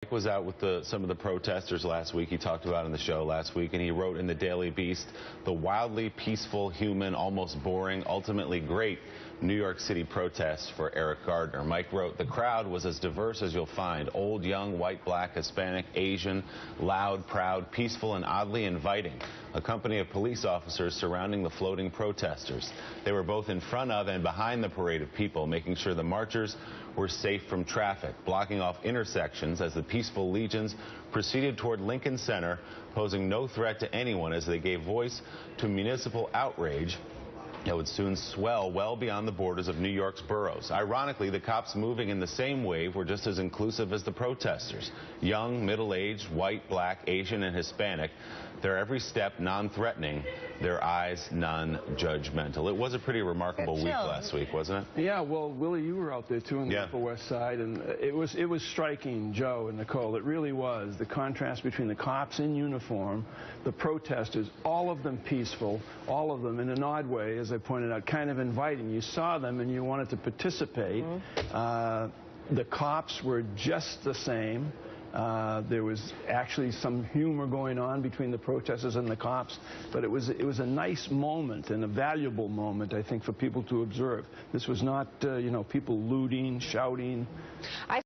Mike was out with some of the protesters last week. He talked about it in the show last week, and he wrote in the Daily Beast, the wildly peaceful, human, almost boring, ultimately great New York City protests for Eric Garner. Mike wrote, the crowd was as diverse as you'll find. Old, young, white, black, Hispanic, Asian, loud, proud, peaceful, and oddly inviting. A company of police officers surrounding the floating protesters. They were both in front of and behind the parade of people, making sure the marchers were safe from traffic, blocking off intersections as the peaceful legions proceeded toward Lincoln Center, posing no threat to anyone as they gave voice to municipal outrage that would soon swell well beyond the borders of New York's boroughs. Ironically, the cops moving in the same wave were just as inclusive as the protesters. Young, middle-aged, white, black, Asian, and Hispanic. Their every step non-threatening, their eyes non-judgmental. It was a pretty remarkable week last week, wasn't it? Yeah, well, Willie, you were out there too in the Upper West Side, and it was striking, Joe and Nicole. It really was. The contrast between the cops in uniform, the protesters, all of them peaceful, all of them in an odd way, as I pointed out, kind of inviting. You saw them and you wanted to participate. The cops were just the same. There was actually some humor going on between the protesters and the cops, but it was a nice moment and a valuable moment, I think, for people to observe. This was not, people looting, shouting.